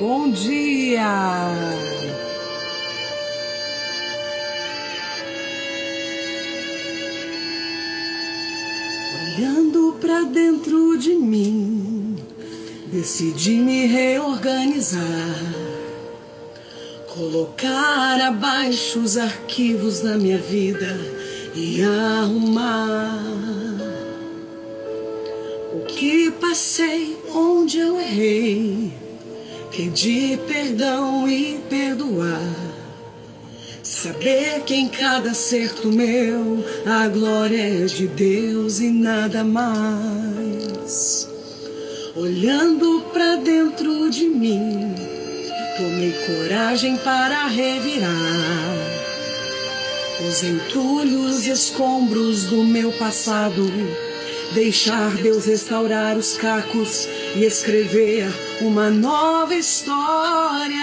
Bom dia! Olhando pra dentro de mim, decidi me reorganizar, colocar abaixo os arquivos da minha vida e arrumar o que passei, onde eu errei, pedir perdão e perdoar, saber que em cada acerto meu a glória é de Deus e nada mais. Olhando pra dentro de mim, tomei coragem para revirar os entulhos e escombros do meu passado, deixar Deus restaurar os cacos e escrever uma nova história.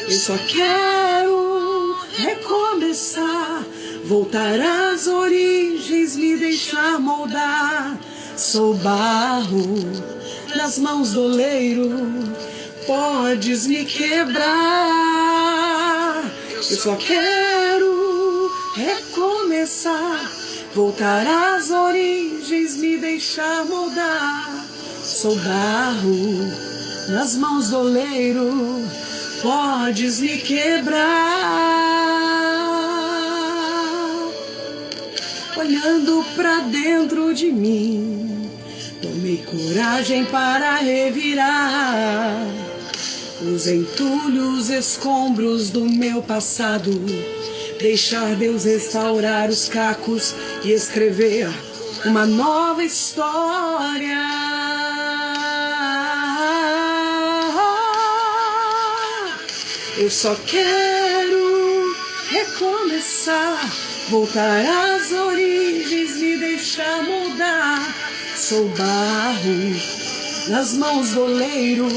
Eu só quero recomeçar, voltar às origens, me deixar moldar. Sou barro nas mãos do oleiro, podes me quebrar. Eu só quero recomeçar, voltar às origens, me deixar moldar. Sou barro nas mãos do oleiro, podes me quebrar. Olhando pra dentro de mim, tomei coragem para revirar os entulhos, escombros do meu passado, deixar Deus restaurar os cacos e escrever uma nova história. Eu só quero recomeçar, voltar às origens, me deixar moldar. Sou barro nas mãos do oleiro,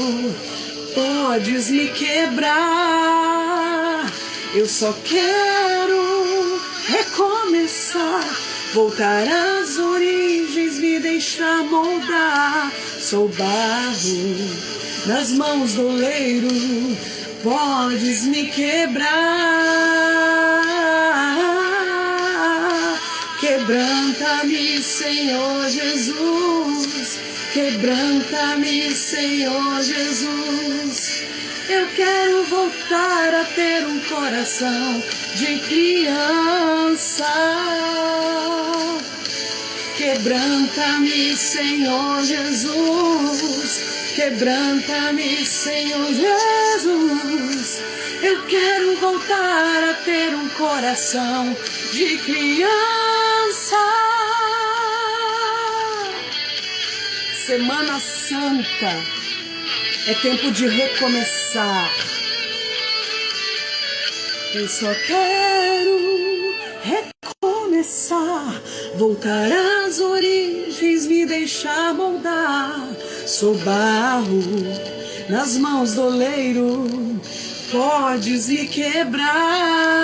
podes me quebrar. Eu só quero recomeçar, voltar às origens, me deixar moldar. Sou barro nas mãos do oleiro, podes me quebrar. Quebranta-me, Senhor Jesus. Quebranta-me, Senhor Jesus. Eu quero voltar a ter um coração de criança. Quebranta-me, Senhor Jesus. Quebranta-me, Senhor Jesus. Eu quero voltar a ter um coração de criança. Semana Santa é tempo de recomeçar. Eu só quero recomeçar, voltar às origens, me deixar moldar. Sou barro nas mãos do oleiro, podes me quebrar.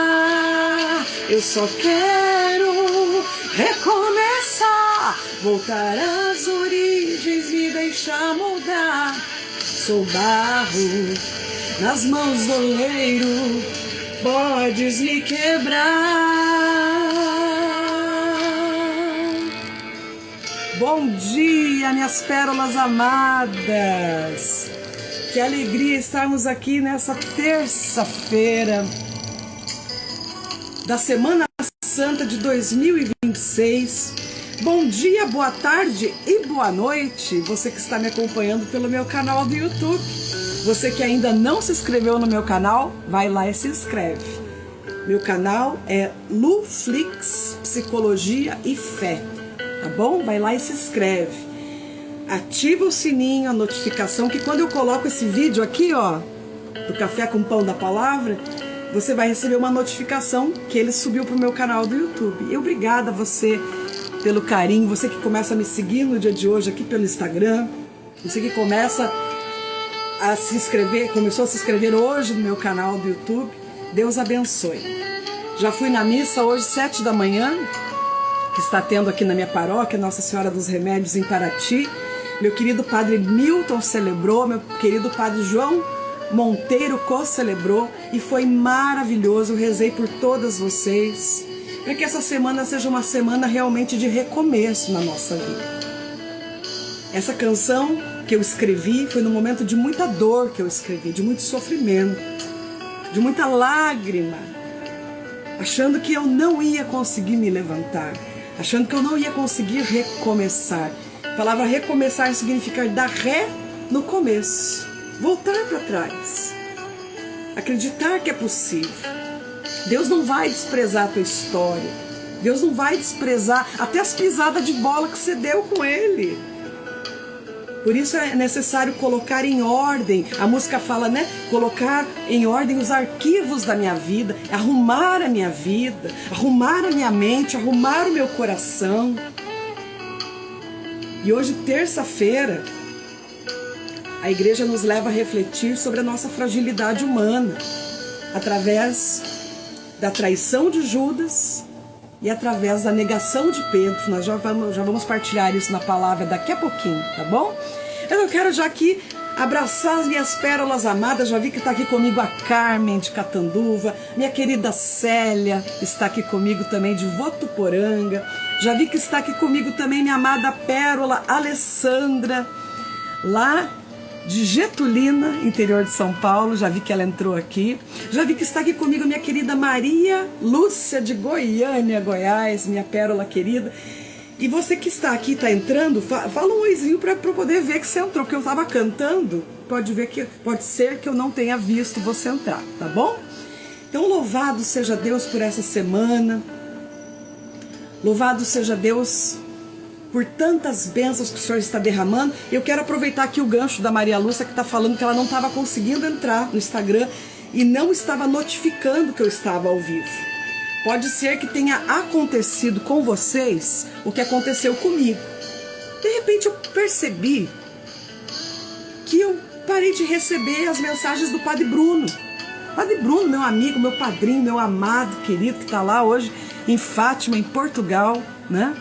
Eu só quero recomeçar, voltar às origens, me deixar moldar. Sou barro nas mãos do oleiro, podes me quebrar. Bom dia, minhas pérolas amadas. Que alegria estarmos aqui nessa terça-feira da Semana Santa de 2026. Bom dia, boa tarde e boa noite, você que está me acompanhando pelo meu canal do YouTube. Você que ainda não se inscreveu no meu canal, vai lá e se inscreve. Meu canal é Luflix Psicologia e Fé, tá bom? Vai lá e se inscreve. Ativa o sininho, a notificação, que quando eu coloco esse vídeo aqui, ó, do Café com Pão da Palavra, você vai receber uma notificação que ele subiu pro meu canal do YouTube. E obrigada a você pelo carinho, você que começa a me seguir no dia de hoje aqui pelo Instagram, você que começa a se inscrever, começou a se inscrever hoje no meu canal do YouTube. Deus abençoe. Já fui na missa hoje, 7 da manhã, que está tendo aqui na minha paróquia, Nossa Senhora dos Remédios em Paraty. Meu querido Padre Milton celebrou, meu querido Padre João Monteiro co-celebrou e foi maravilhoso. Eu rezei por todas vocês, para que essa semana seja uma semana realmente de recomeço na nossa vida. Essa canção que eu escrevi foi num momento de muita dor que eu escrevi, de muito sofrimento, de muita lágrima, achando que eu não ia conseguir me levantar, achando que eu não ia conseguir recomeçar. A palavra recomeçar significa dar ré no começo, voltar para trás, acreditar que é possível. Deus não vai desprezar a tua história, Deus não vai desprezar até as pisadas de bola que você deu com Ele. Por isso é necessário colocar em ordem, a música fala, né? Colocar em ordem os arquivos da minha vida, arrumar a minha vida, arrumar a minha mente, arrumar o meu coração. E hoje, terça-feira, a igreja nos leva a refletir sobre a nossa fragilidade humana, através da traição de Judas e através da negação de Pedro. Nós já vamos partilhar isso na palavra daqui a pouquinho, tá bom? Eu quero já aqui abraçar as minhas pérolas amadas. Já vi que está aqui comigo a Carmen de Catanduva, minha querida Célia está aqui comigo também de Votuporanga. Já vi que está aqui comigo também minha amada pérola Alessandra, lá de Getulina, interior de São Paulo. Já vi que ela entrou aqui. Já vi que está aqui comigo minha querida Maria Lúcia de Goiânia, Goiás, minha pérola querida. E você que está aqui, está entrando, fala um oizinho para eu poder ver que você entrou, porque eu estava cantando, pode ser que eu não tenha visto você entrar, tá bom? Então louvado seja Deus por essa semana, louvado seja Deus por tantas bênçãos que o Senhor está derramando. Eu quero aproveitar aqui o gancho da Maria Lúcia, que está falando que ela não estava conseguindo entrar no Instagram e não estava notificando que eu estava ao vivo. Pode ser que tenha acontecido com vocês o que aconteceu comigo. De repente eu percebi que eu parei de receber as mensagens do Padre Bruno. Padre Bruno, meu amigo, meu padrinho, meu amado, querido, que está lá hoje em Fátima, em Portugal, né?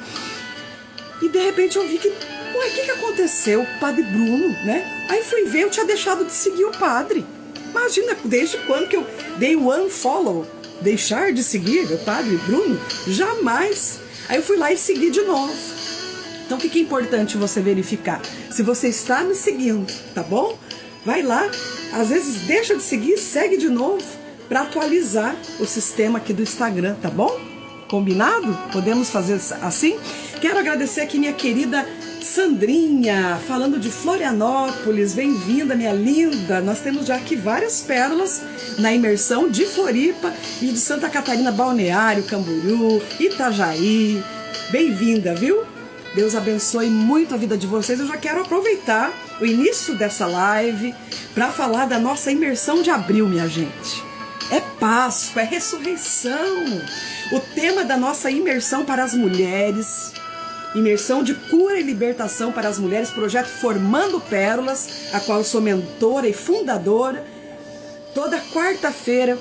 E de repente eu vi que, ué, o que aconteceu? O Padre Bruno, né? Aí fui ver, eu tinha deixado de seguir o padre. Imagina, desde quando que eu dei o unfollow? Deixar de seguir o Padre Bruno? Jamais. Aí eu fui lá e segui de novo. Então o que é importante você verificar? Se você está me seguindo, tá bom? Vai lá, às vezes deixa de seguir, segue de novo, para atualizar o sistema aqui do Instagram, tá bom? Combinado? Podemos fazer assim? Quero agradecer aqui minha querida Sandrinha, falando de Florianópolis. Bem-vinda, minha linda. Nós temos já aqui várias pérolas na imersão de Floripa e de Santa Catarina, Balneário, Camboriú, Itajaí. Bem-vinda, viu? Deus abençoe muito a vida de vocês. Eu já quero aproveitar o início dessa live para falar da nossa imersão de abril, minha gente. É Páscoa, é ressurreição. O tema da nossa imersão para as mulheres, imersão de cura e libertação para as mulheres, projeto Formando Pérolas, a qual eu sou mentora e fundadora. Toda quarta-feira,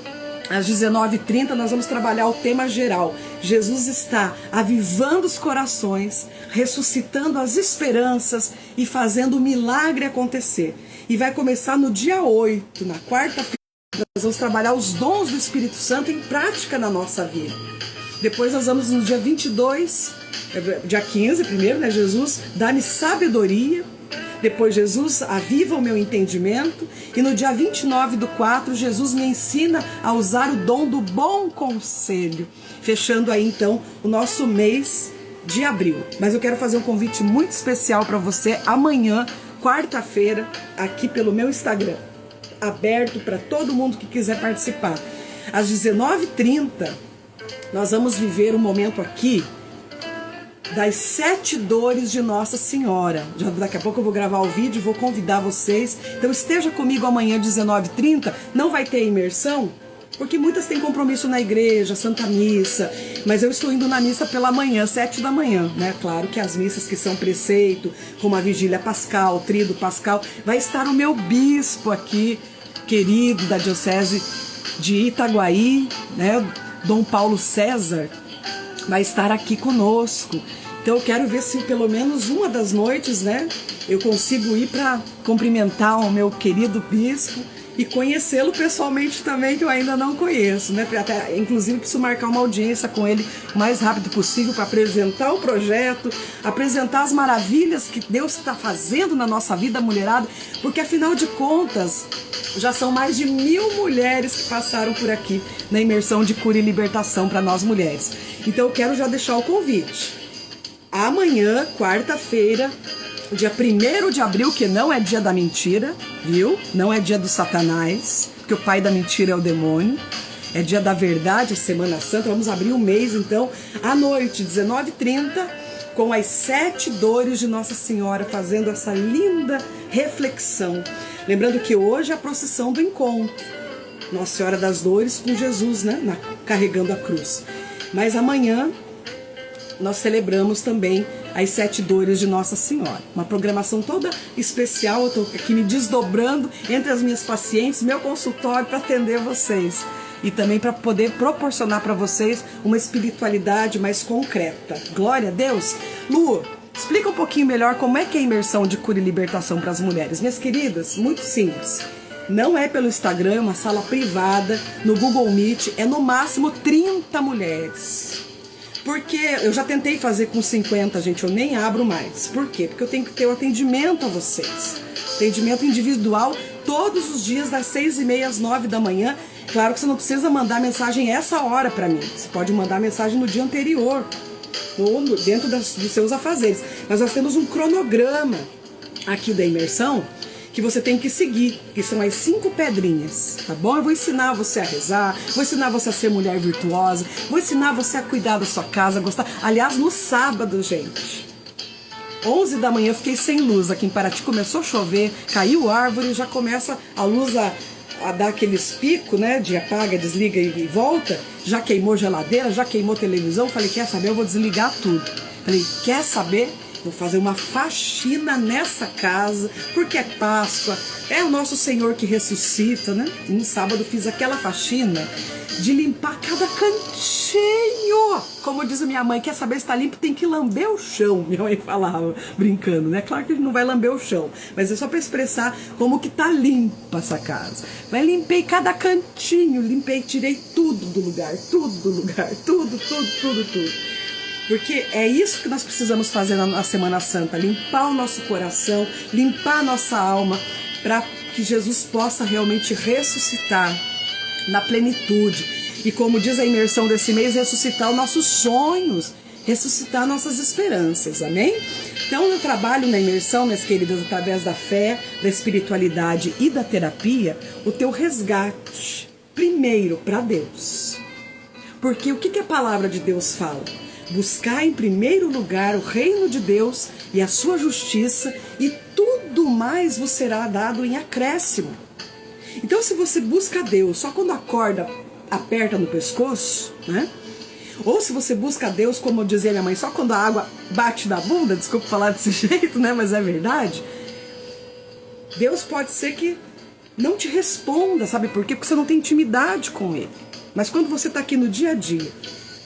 às 19h30, nós vamos trabalhar o tema geral. Jesus está avivando os corações, ressuscitando as esperanças e fazendo o milagre acontecer. E vai começar no dia 8, na quarta-feira. Nós vamos trabalhar os dons do Espírito Santo em prática na nossa vida. Depois nós vamos no dia 22, dia 15 primeiro, né? Jesus, dá-me sabedoria. Depois Jesus aviva o meu entendimento. E no dia 29/4, Jesus me ensina a usar o dom do bom conselho. Fechando aí então o nosso mês de abril. Mas eu quero fazer um convite muito especial para você amanhã, quarta-feira, aqui pelo meu Instagram. Aberto para todo mundo que quiser participar. Às 19h30, nós vamos viver um momento aqui das 7 dores de Nossa Senhora. Já daqui a pouco eu vou gravar o vídeo, vou convidar vocês. Então esteja comigo amanhã às 19h30. Não vai ter imersão, porque muitas têm compromisso na igreja, Santa Missa. Mas eu estou indo na missa pela manhã, 7 da manhã, né? Claro que as missas que são preceito, como a Vigília Pascal, o Tríduo Pascal, vai estar o meu bispo aqui, querido da Diocese de Itaguaí, né? Dom Paulo César, vai estar aqui conosco. Então eu quero ver se pelo menos uma das noites, né, eu consigo ir para cumprimentar o meu querido bispo e conhecê-lo pessoalmente também, que eu ainda não conheço, né? Até, inclusive preciso marcar uma audiência com ele o mais rápido possível para apresentar o projeto, apresentar as maravilhas que Deus está fazendo na nossa vida, mulherada, porque afinal de contas já são mais de 1000 mulheres que passaram por aqui na imersão de cura e libertação para nós mulheres. Então eu quero já deixar o convite. Amanhã, quarta-feira, dia 1º de abril, que não é dia da mentira, viu? Não é dia do Satanás, porque o pai da mentira é o demônio. É dia da verdade, Semana Santa. Vamos abrir o mês, então, à noite, 19h30, com as 7 dores de Nossa Senhora, fazendo essa linda reflexão. Lembrando que hoje é a procissão do encontro. Nossa Senhora das Dores com Jesus, né? Carregando a cruz. Mas amanhã nós celebramos também as 7 dores de Nossa Senhora. Uma programação toda especial. Eu estou aqui me desdobrando entre as minhas pacientes, meu consultório, para atender vocês. E também para poder proporcionar para vocês uma espiritualidade mais concreta. Glória a Deus! Lu, explica um pouquinho melhor como é que é a imersão de cura e libertação para as mulheres. Minhas queridas, muito simples. Não é pelo Instagram, é uma sala privada, no Google Meet, é no máximo 30 mulheres. Porque eu já tentei fazer com 50, gente, eu nem abro mais. Por quê? Porque eu tenho que ter o atendimento a vocês. Atendimento individual todos os dias, das 6h30 às 9 da manhã. Claro que você não precisa mandar mensagem essa hora para mim. Você pode mandar mensagem no dia anterior, ou dentro dos seus afazeres. Mas nós temos um cronograma aqui da imersão que você tem que seguir, que são as 5 pedrinhas, tá bom? Eu vou ensinar você a rezar, vou ensinar você a ser mulher virtuosa, vou ensinar você a cuidar da sua casa, a gostar. Aliás, no sábado, gente, 11 da manhã eu fiquei sem luz aqui em Paraty, começou a chover, caiu árvore, já começa a luz a dar aqueles picos, né, de apaga, desliga e volta, já queimou geladeira, já queimou televisão. Falei, quer saber, eu vou desligar tudo. Falei, quer saber? Vou fazer uma faxina nessa casa, porque é Páscoa, é o nosso Senhor que ressuscita, né? E no sábado fiz aquela faxina de limpar cada cantinho. Como diz a minha mãe, quer saber se tá limpo, tem que lamber o chão. Minha mãe falava, brincando, né? Claro que a gente não vai lamber o chão, mas é só para expressar como que tá limpa essa casa. Mas limpei cada cantinho, limpei, tirei tudo do lugar, tudo. Porque é isso que nós precisamos fazer na Semana Santa, limpar o nosso coração, limpar a nossa alma, para que Jesus possa realmente ressuscitar na plenitude. E como diz a imersão desse mês, ressuscitar os nossos sonhos, ressuscitar nossas esperanças, amém? Então eu trabalho na imersão, minhas queridas, através da fé, da espiritualidade e da terapia, o teu resgate, primeiro para Deus. Porque o que a palavra de Deus fala? Buscar em primeiro lugar o reino de Deus e a sua justiça, e tudo mais vos será dado em acréscimo. Então, se você busca Deus só quando a corda aperta no pescoço, né? Ou se você busca Deus, como dizia minha mãe, só quando a água bate na bunda, desculpa falar desse jeito, né? Mas é verdade. Deus pode ser que não te responda, sabe por quê? Porque você não tem intimidade com Ele. Mas quando você está aqui no dia a dia,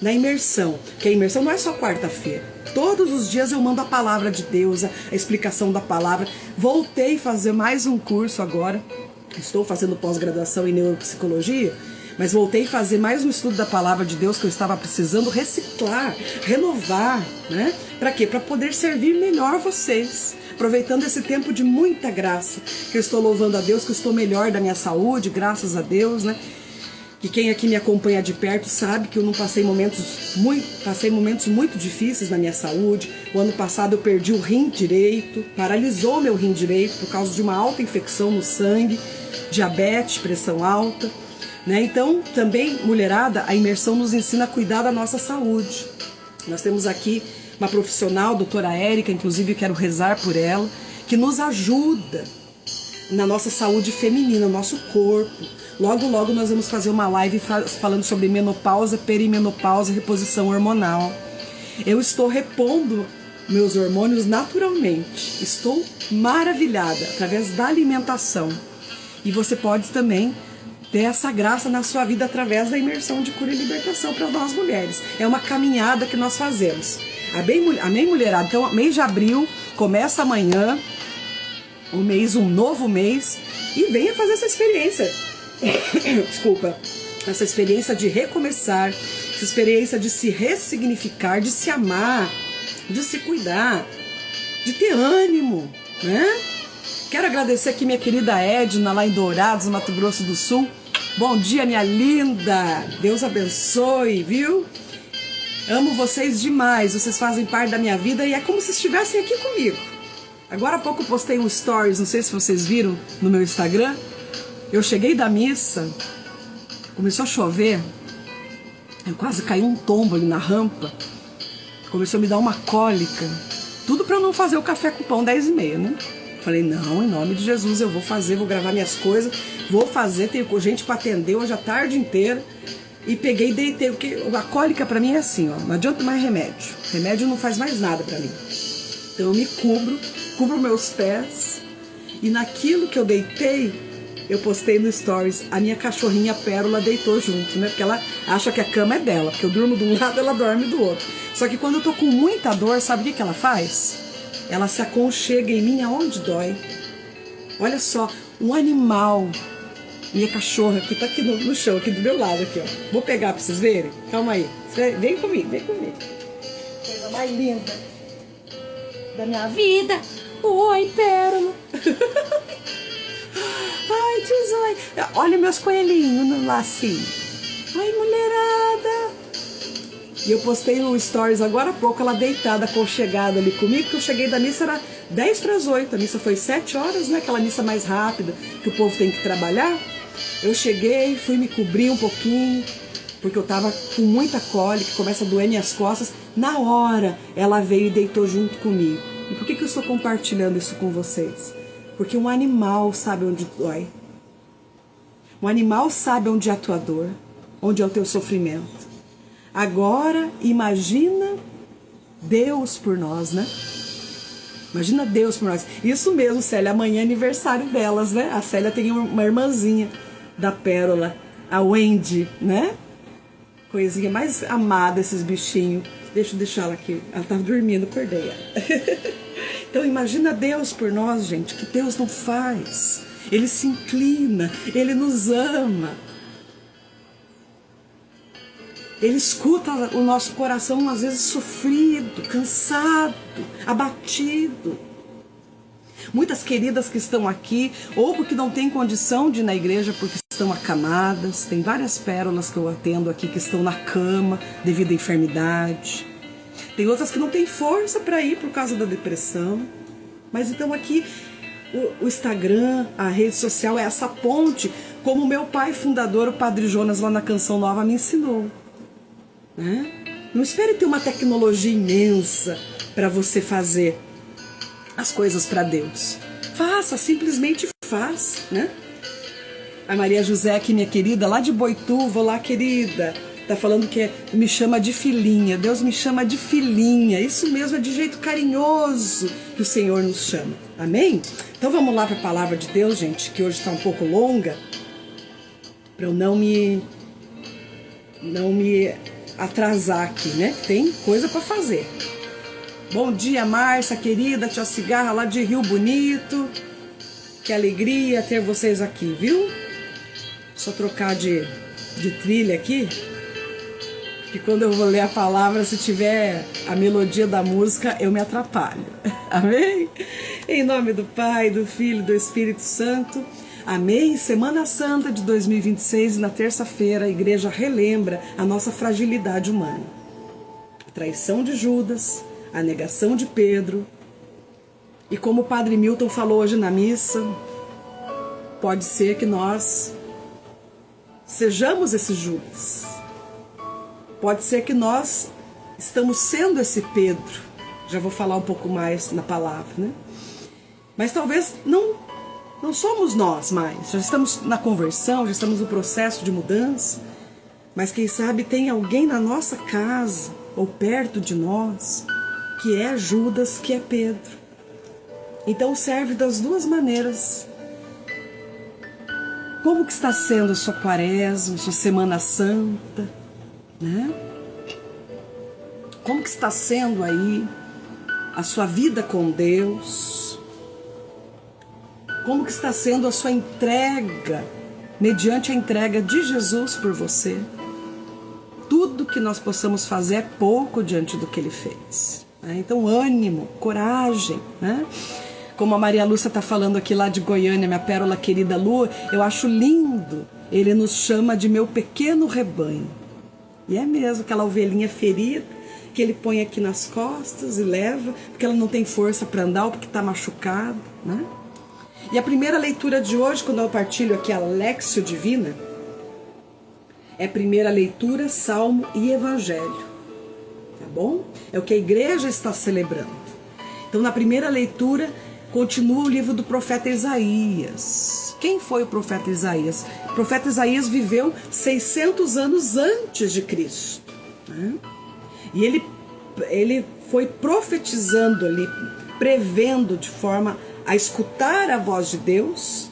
na imersão, que a imersão não é só quarta-feira. Todos os dias eu mando a palavra de Deus, a explicação da palavra. Voltei a fazer mais um curso agora. Estou fazendo pós-graduação em neuropsicologia, mas voltei a fazer mais um estudo da palavra de Deus que eu estava precisando reciclar, renovar, né? Para quê? Para poder servir melhor vocês. Aproveitando esse tempo de muita graça, que eu estou louvando a Deus, que eu estou melhor da minha saúde, graças a Deus, né? Que quem aqui me acompanha de perto sabe que eu não passei momentos muito difíceis na minha saúde. O ano passado eu perdi o rim direito, paralisou meu rim direito por causa de uma alta infecção no sangue, diabetes, pressão alta, né? Então, também, mulherada, a imersão nos ensina a cuidar da nossa saúde. Nós temos aqui uma profissional, doutora Érica, inclusive eu quero rezar por ela, que nos ajuda na nossa saúde feminina, no nosso corpo. Logo nós vamos fazer uma live falando sobre menopausa, perimenopausa e reposição hormonal. Eu estou repondo meus hormônios naturalmente. Estou maravilhada através da alimentação. E você pode também ter essa graça na sua vida através da imersão de cura e libertação para nós mulheres. É uma caminhada que nós fazemos. Amém, mulherada? Então, mês de abril começa amanhã, um novo mês, e venha fazer essa experiência. Desculpa. Essa experiência de recomeçar, essa experiência de se ressignificar, de se amar, de se cuidar, de ter ânimo, né? Quero agradecer aqui minha querida Edna, lá em Dourados, Mato Grosso do Sul. Bom dia, minha linda. Deus abençoe, viu? Amo vocês demais. Vocês fazem parte da minha vida e é como se estivessem aqui comigo. Agora há pouco eu postei um stories, não sei se vocês viram no meu Instagram. Eu cheguei da missa, começou a chover, eu quase caí um tombo ali na rampa. Começou a me dar uma cólica. Tudo para eu não fazer o café com pão 10h30, né? Falei, não, em nome de Jesus eu vou fazer, vou gravar minhas coisas, vou fazer, tenho gente para atender hoje a tarde inteira. E peguei e deitei, porque a cólica para mim é assim, ó, não adianta mais remédio. Remédio não faz mais nada para mim. Então eu me cubro meus pés, e naquilo que eu deitei, eu postei no Stories, a minha cachorrinha Pérola deitou junto, né? Porque ela acha que a cama é dela, porque eu durmo de um lado, ela dorme do outro. Só que quando eu tô com muita dor, sabe o que ela faz? Ela se aconchega em mim aonde dói. Olha só, um animal, minha cachorra, que tá aqui no chão, aqui do meu lado, aqui, ó. Vou pegar pra vocês verem. Calma aí. Vem comigo, vem comigo. Coisa mais linda da minha vida. Oi, Pérola. Ai, tizoi. Olha meus coelhinhos no lacinho. Ai, mulherada. E eu postei no Stories agora há pouco, ela deitada, aconchegada ali comigo, que eu cheguei da missa, era 7:50, a missa foi 7 horas, né? Aquela missa mais rápida, que o povo tem que trabalhar. Eu cheguei, fui me cobrir um pouquinho, porque eu tava com muita cólica, começa a doer minhas costas. Na hora, ela veio e deitou junto comigo. E por que eu estou compartilhando isso com vocês? Porque um animal sabe onde dói. Um animal sabe onde é a tua dor, onde é o teu sofrimento. Agora, imagina Deus por nós, né? Imagina Deus por nós. Isso mesmo, Célia, amanhã é aniversário delas, né? A Célia tem uma irmãzinha da Pérola, a Wendy, né? Coisinha mais amada, esses bichinhos. Deixa eu deixar ela aqui. Ela tá dormindo, acordei ela. Então, imagina Deus por nós, gente, que Deus não faz. Ele se inclina, Ele nos ama. Ele escuta o nosso coração, às vezes, sofrido, cansado, abatido. Muitas queridas que estão aqui, ou porque não têm condição de ir na igreja, porque estão acamadas. Tem várias pérolas que eu atendo aqui que estão na cama devido à enfermidade. Tem outras que não têm força para ir por causa da depressão. Mas então aqui, o Instagram, a rede social é essa ponte, como meu pai fundador, o Padre Jonas, lá na Canção Nova, me ensinou. Né? Não espere ter uma tecnologia imensa para você fazer as coisas para Deus. Faça, simplesmente faça, né? A Maria José aqui, minha querida, lá de Boituva, lá, querida, tá falando que me chama de filhinha. Deus me chama de filhinha. Isso mesmo, é de jeito carinhoso que o Senhor nos chama. Amém? Então vamos lá para a palavra de Deus, gente, que hoje está um pouco longa, para eu não me atrasar aqui, né? Tem coisa para fazer. Bom dia, Márcia, querida, tia Cigarra, lá de Rio Bonito. Que alegria ter vocês aqui, viu? Só trocar de trilha aqui, que quando eu vou ler a palavra, se tiver a melodia da música, eu me atrapalho. Amém? Em nome do Pai, do Filho e do Espírito Santo. Amém? Semana Santa de 2026, na terça-feira, a igreja relembra a nossa fragilidade humana. A traição de Judas, a negação de Pedro. E como o Padre Milton falou hoje na missa, pode ser que nós sejamos esse Judas. Pode ser que nós estamos sendo esse Pedro. Já vou falar um pouco mais na palavra, né? Mas talvez não somos nós mais. Já estamos na conversão, já estamos no processo de mudança. Mas quem sabe tem alguém na nossa casa ou perto de nós que é Judas, que é Pedro. Então serve das duas maneiras. Como que está sendo a sua quaresma, a sua Semana Santa, né? Como que está sendo aí a sua vida com Deus? Como que está sendo a sua entrega, mediante a entrega de Jesus por você? Tudo que nós possamos fazer é pouco diante do que Ele fez, né? Então, ânimo, coragem, né? Como a Maria Lúcia está falando aqui lá de Goiânia, minha pérola querida Lua, eu acho lindo. Ele nos chama de meu pequeno rebanho. E é mesmo, aquela ovelhinha ferida que ele põe aqui nas costas e leva, porque ela não tem força para andar ou porque está machucada, né? E a primeira leitura de hoje, quando eu partilho aqui a Léxio Divina, é primeira leitura, Salmo e Evangelho, tá bom? É o que a igreja está celebrando. Então, na primeira leitura, continua o livro do profeta Isaías. Quem foi o profeta Isaías? O profeta Isaías viveu 600 anos antes de Cristo, né? E ele foi profetizando ali, prevendo de forma a escutar a voz de Deus,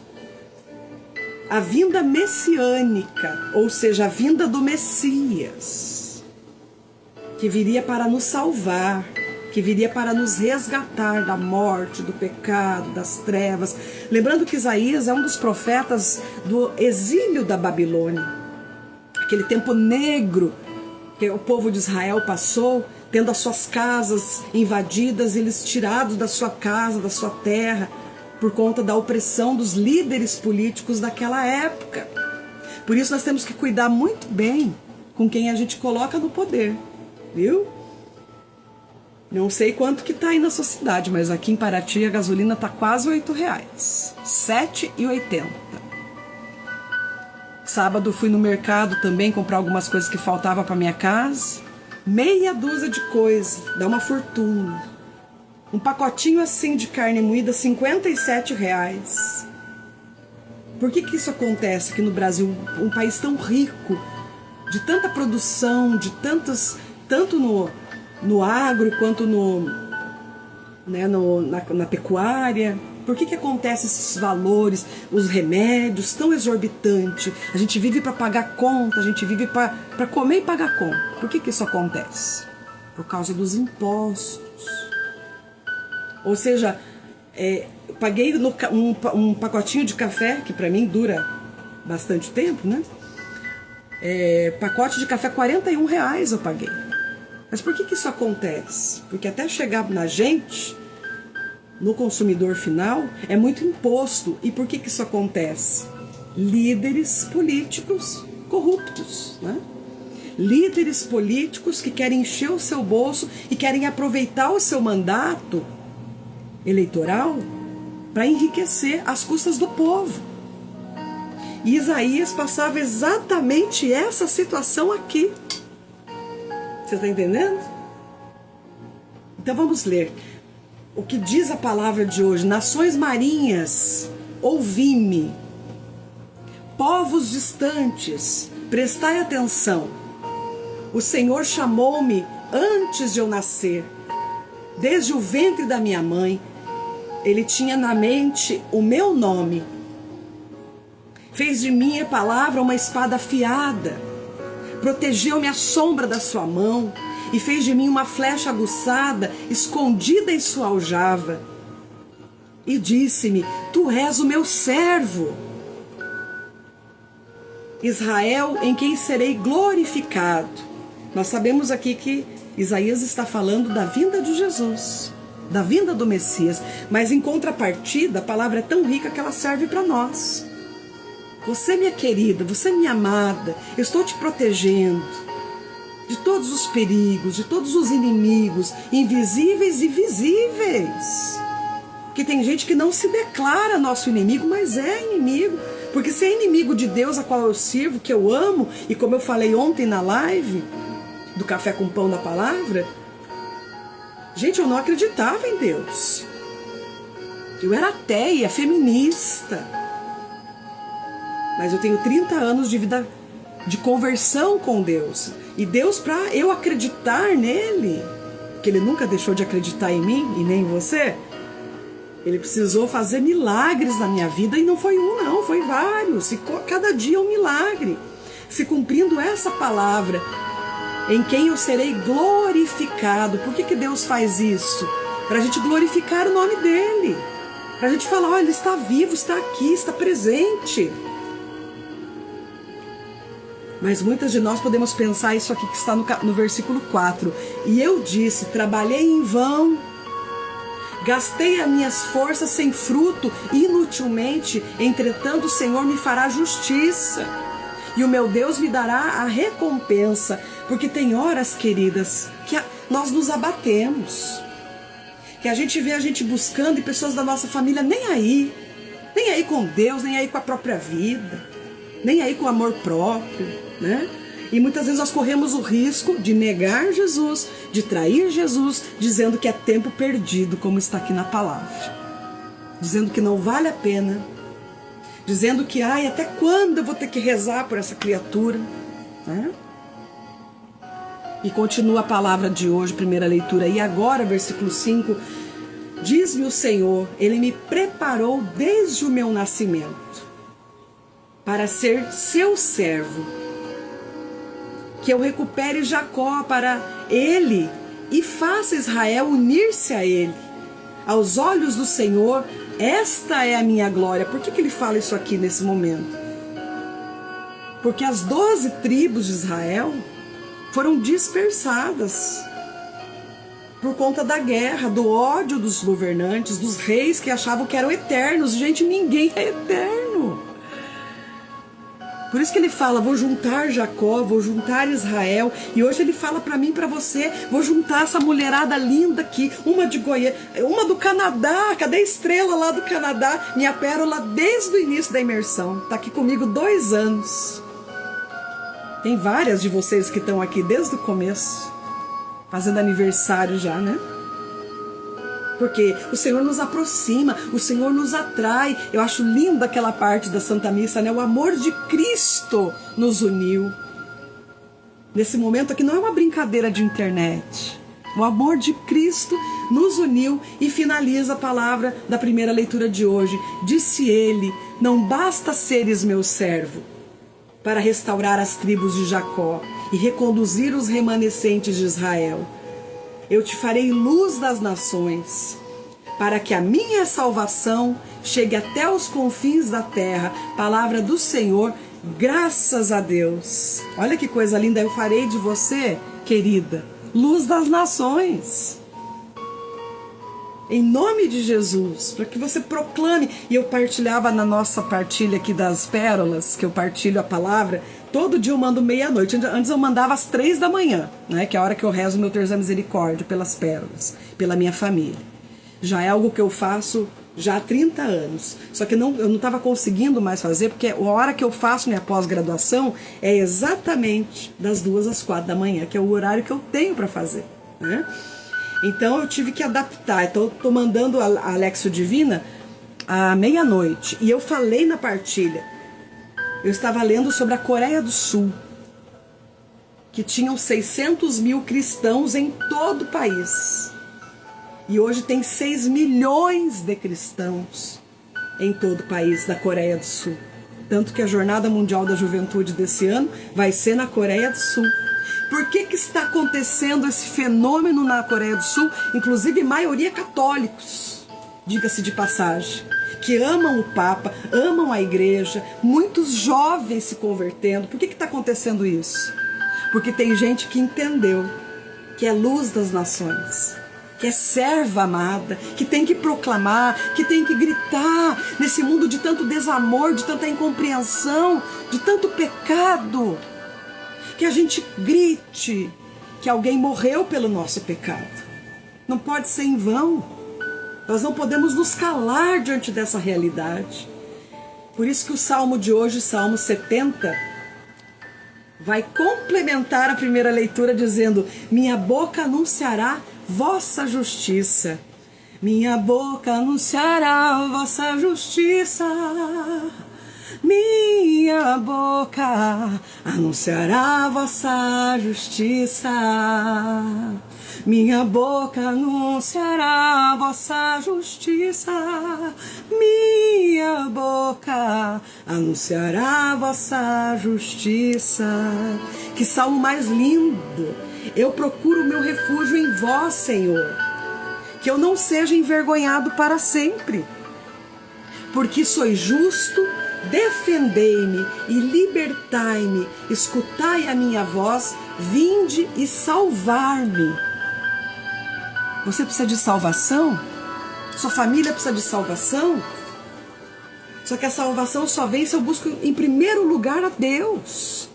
a vinda messiânica, ou seja, a vinda do Messias, que viria para nos salvar, que viria para nos resgatar da morte, do pecado, das trevas. Lembrando que Isaías é um dos profetas do exílio da Babilônia, aquele tempo negro que o povo de Israel passou, tendo as suas casas invadidas, eles tirados da sua casa, da sua terra, por conta da opressão dos líderes políticos daquela época. Por isso nós temos que cuidar muito bem com quem a gente coloca no poder, viu? Não sei quanto que tá aí na sua cidade, mas aqui em Paraty a gasolina tá quase R$8, R$7,80. Sábado fui no mercado também comprar algumas coisas que faltavam para minha casa. Meia dúzia de coisas, dá uma fortuna. Um pacotinho assim de carne moída, R$57. Por que isso acontece aqui no Brasil, um país tão rico, de tanta produção, de tantos, tanto no agro quanto na pecuária? Por que acontece esses valores, os remédios tão exorbitantes? A gente vive para pagar conta, a gente vive para comer e pagar conta. Por que isso acontece? Por causa dos impostos. Ou seja, eu paguei um pacotinho de café, que para mim dura bastante tempo, né? Pacote de café, R$41 eu paguei. Mas por que isso acontece? Porque até chegar na gente, no consumidor final, é muito imposto. E por que isso acontece? Líderes políticos corruptos, né? Líderes políticos que querem encher o seu bolso e querem aproveitar o seu mandato eleitoral para enriquecer às custas do povo. E Isaías passava exatamente essa situação aqui. Você está entendendo? Então vamos ler. O que diz a palavra de hoje? Nações marinhas, ouvi-me. Povos distantes, prestai atenção. O Senhor chamou-me antes de eu nascer. Desde o ventre da minha mãe, Ele tinha na mente o meu nome. Fez de mim a palavra uma espada afiada. Protegeu-me à sombra da sua mão e fez de mim uma flecha aguçada, escondida em sua aljava. E disse-me: tu és o meu servo, Israel, em quem serei glorificado. Nós sabemos aqui que Isaías está falando da vinda de Jesus, da vinda do Messias, mas em contrapartida a palavra é tão rica que ela serve para nós. Você, minha querida, você, minha amada, eu estou te protegendo de todos os perigos, de todos os inimigos, invisíveis e visíveis. Porque tem gente que não se declara nosso inimigo, mas é inimigo. Porque se é inimigo de Deus, a qual eu sirvo, que eu amo, e como eu falei ontem na live do Café com Pão da Palavra, gente, eu não acreditava em Deus. Eu era ateia, feminista. Mas eu tenho 30 anos de vida de conversão com Deus. E Deus, para eu acreditar nele, que Ele nunca deixou de acreditar em mim e nem em você, Ele precisou fazer milagres na minha vida, e não foi um não, foi vários, e cada dia um milagre, se cumprindo essa palavra, em quem eu serei glorificado. Por que Deus faz isso? Para a gente glorificar o nome dele, para a gente falar, olha, ele está vivo, está aqui, está presente. Mas muitas de nós podemos pensar isso aqui que está no versículo 4. E eu disse, trabalhei em vão, gastei as minhas forças sem fruto, inutilmente, entretanto o Senhor me fará justiça. E o meu Deus me dará a recompensa. Porque tem horas, queridas, que nós nos abatemos. Que a gente vê a gente buscando e pessoas da nossa família nem aí com Deus, nem aí com a própria vida, nem aí com o amor próprio, né? E muitas vezes nós corremos o risco de negar Jesus, de trair Jesus, dizendo que é tempo perdido, como está aqui na palavra. Dizendo que não vale a pena. Dizendo que, até quando eu vou ter que rezar por essa criatura? Né? E continua a palavra de hoje, primeira leitura. E agora, versículo 5, diz-me o Senhor, Ele me preparou desde o meu nascimento para ser seu servo, que eu recupere Jacó para ele e faça Israel unir-se a ele. Aos olhos do Senhor, esta é a minha glória. Por que ele fala isso aqui nesse momento? Porque as 12 tribos de Israel foram dispersadas por conta da guerra, do ódio dos governantes, dos reis que achavam que eram eternos. Gente, ninguém é eterno. Por isso que ele fala, vou juntar Jacó, vou juntar Israel. E hoje ele fala para mim e para você, vou juntar essa mulherada linda aqui, uma de Goiânia, uma do Canadá. Cadê a estrela lá do Canadá? Minha pérola desde o início da imersão. Está aqui comigo 2 anos. Tem várias de vocês que estão aqui desde o começo, fazendo aniversário já, né? Porque o Senhor nos aproxima, o Senhor nos atrai. Eu acho linda aquela parte da Santa Missa, né? O amor de Cristo nos uniu. Nesse momento aqui não é uma brincadeira de internet. O amor de Cristo nos uniu e finaliza a palavra da primeira leitura de hoje. Disse ele, não basta seres meu servo para restaurar as tribos de Jacó e reconduzir os remanescentes de Israel. Eu te farei luz das nações, para que a minha salvação chegue até os confins da terra. Palavra do Senhor, graças a Deus. Olha que coisa linda, eu farei de você, querida, luz das nações. Em nome de Jesus, para que você proclame. E eu partilhava na nossa partilha aqui das pérolas, que eu partilho a palavra, todo dia eu mando meia-noite. Antes eu mandava às 3 da manhã, né, que é a hora que eu rezo o meu terço da misericórdia pelas pérolas, pela minha família. Já é algo que eu faço já há 30 anos. Só que eu não estava conseguindo mais fazer, porque a hora que eu faço minha pós-graduação é exatamente das 2 às 4 da manhã, que é o horário que eu tenho para fazer, né? Então eu tive que adaptar. Então eu estou mandando a Alexio Divina à meia-noite. E eu falei na partilha, eu estava lendo sobre a Coreia do Sul, que tinham 600 mil cristãos em todo o país. E hoje tem 6 milhões de cristãos em todo o país da Coreia do Sul. Tanto que a Jornada Mundial da Juventude desse ano vai ser na Coreia do Sul. Por que está acontecendo esse fenômeno na Coreia do Sul? Inclusive, maioria católicos, diga-se de passagem, que amam o Papa, amam a igreja, muitos jovens se convertendo. Por que está acontecendo isso? Porque tem gente que entendeu que é luz das nações, que é serva amada, que tem que proclamar, que tem que gritar nesse mundo de tanto desamor, de tanta incompreensão, de tanto pecado. Que a gente grite que alguém morreu pelo nosso pecado. Não pode ser em vão. Nós não podemos nos calar diante dessa realidade. Por isso que o salmo de hoje, Salmo 70, vai complementar a primeira leitura dizendo: minha boca anunciará vossa justiça. Minha boca anunciará vossa justiça. minha boca anunciará a vossa justiça. Minha boca anunciará a vossa justiça. Minha boca anunciará a vossa justiça. Que salmo mais lindo! Eu procuro o meu refúgio em vós, Senhor. Que eu não seja envergonhado para sempre. Porque sois justo, defendei-me e libertai-me. Escutai a minha voz, vinde e salvar-me. Você precisa de salvação? Sua família precisa de salvação? Só que a salvação só vem se eu busco em primeiro lugar a Deus.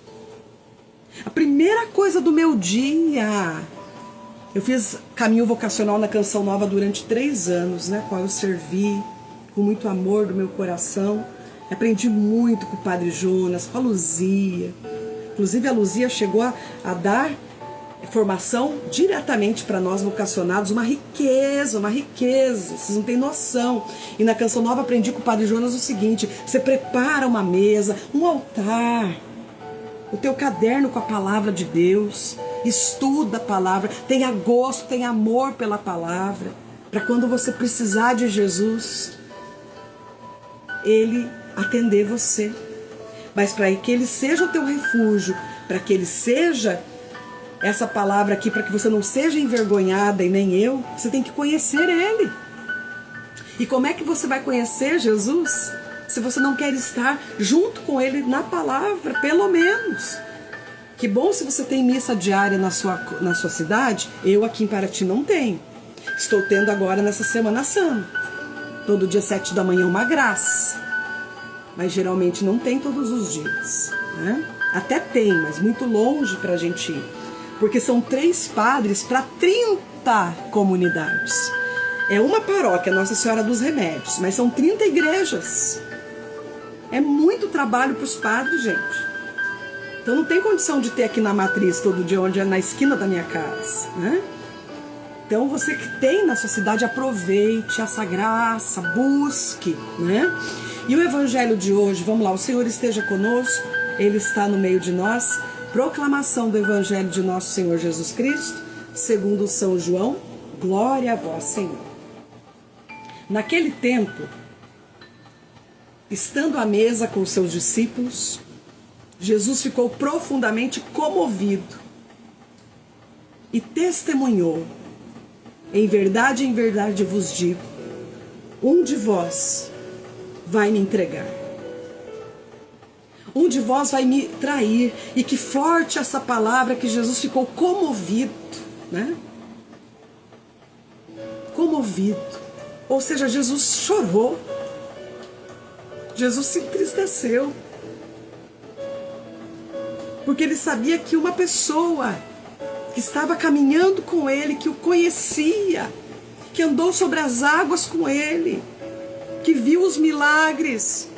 A primeira coisa do meu dia. Eu fiz caminho vocacional na Canção Nova durante 3 anos, né? Qual eu servi com muito amor do meu coração. Aprendi muito com o Padre Jonas, com a Luzia. Inclusive a Luzia chegou a dar formação diretamente para nós vocacionados, uma riqueza, vocês não têm noção. E na Canção Nova aprendi com o Padre Jonas o seguinte: você prepara uma mesa, um altar, o teu caderno com a palavra de Deus, estuda a palavra, tenha gosto, tenha amor pela palavra, para quando você precisar de Jesus, Ele atender você. Mas para que Ele seja o teu refúgio, para que Ele seja essa palavra aqui, para que você não seja envergonhada e nem eu, você tem que conhecer Ele. E como é que você vai conhecer Jesus se você não quer estar junto com Ele na palavra, pelo menos? Que bom se você tem missa diária na sua cidade. Eu aqui em Paraty não tenho. Estou tendo agora nessa Semana Santa. Todo dia 7 da manhã uma graça. Mas geralmente não tem todos os dias, né? Até tem, mas muito longe para a gente ir. Porque são 3 padres para 30 comunidades. É uma paróquia, Nossa Senhora dos Remédios, mas são 30 igrejas. É muito trabalho para os padres, gente. Então não tem condição de ter aqui na matriz todo dia, onde é na esquina da minha casa, né? Então você que tem na sua cidade, aproveite essa graça, busque, né? E o evangelho de hoje, vamos lá, o Senhor esteja conosco, Ele está no meio de nós. Proclamação do Evangelho de nosso Senhor Jesus Cristo, segundo São João. Glória a vós, Senhor. Naquele tempo, estando à mesa com os seus discípulos, Jesus ficou profundamente comovido e testemunhou: em verdade vos digo, um de vós vai me entregar. Um de vós vai me trair. E que forte essa palavra, que Jesus ficou comovido, né? Comovido. Ou seja, Jesus chorou. Jesus se entristeceu. Porque ele sabia que uma pessoa que estava caminhando com ele, que o conhecia, que andou sobre as águas com ele, que viu os milagres,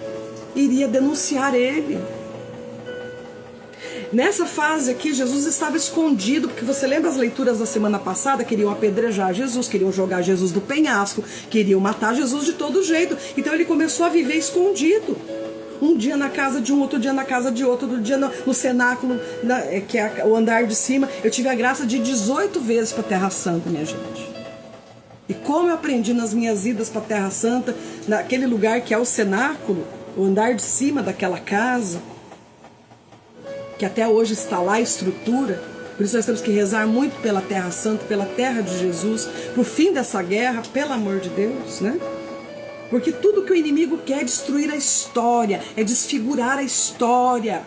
iria denunciar ele. Nessa fase aqui, Jesus estava escondido, porque você lembra as leituras da semana passada? Queriam apedrejar Jesus, queriam jogar Jesus do penhasco, queriam matar Jesus de todo jeito. Então ele começou a viver escondido. Um dia na casa de um, outro dia na casa de outro, outro dia no cenáculo, que é o andar de cima. Eu tive a graça de ir 18 vezes para a Terra Santa, minha gente. E como eu aprendi nas minhas idas para a Terra Santa, naquele lugar que é o cenáculo, o andar de cima daquela casa, que até hoje está lá a estrutura. Por isso nós temos que rezar muito pela Terra Santa, pela terra de Jesus, pro fim dessa guerra, pelo amor de Deus, né? Porque tudo que o inimigo quer é destruir a história, é desfigurar a história.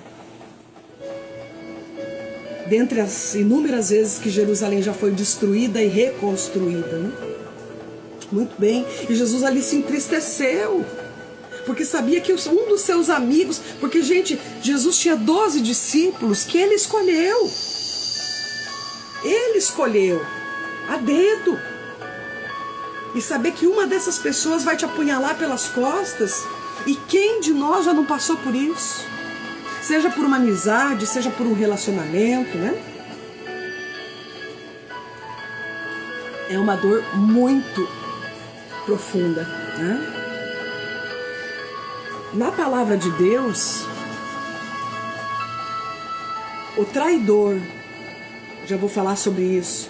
Dentre as inúmeras vezes que Jerusalém já foi destruída e reconstruída, né? Muito bem, e Jesus ali se entristeceu, porque sabia que um dos seus amigos, porque, gente, Jesus tinha 12 discípulos que ele escolheu. Ele escolheu a dedo. E saber que uma dessas pessoas vai te apunhalar pelas costas. E quem de nós já não passou por isso? Seja por uma amizade, seja por um relacionamento, né? É uma dor muito profunda, né? Na palavra de Deus, o traidor, já vou falar sobre isso,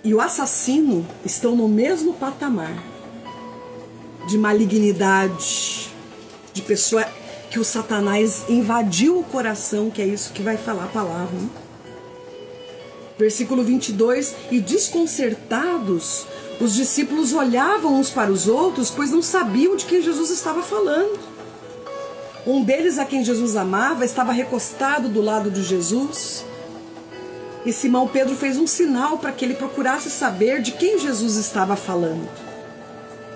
e o assassino estão no mesmo patamar de malignidade, de pessoa que o Satanás invadiu o coração, que é isso que vai falar a palavra, né? Versículo 22, e desconcertados, os discípulos olhavam uns para os outros, pois não sabiam de quem Jesus estava falando. Um deles, a quem Jesus amava, estava recostado do lado de Jesus. E Simão Pedro fez um sinal para que ele procurasse saber de quem Jesus estava falando.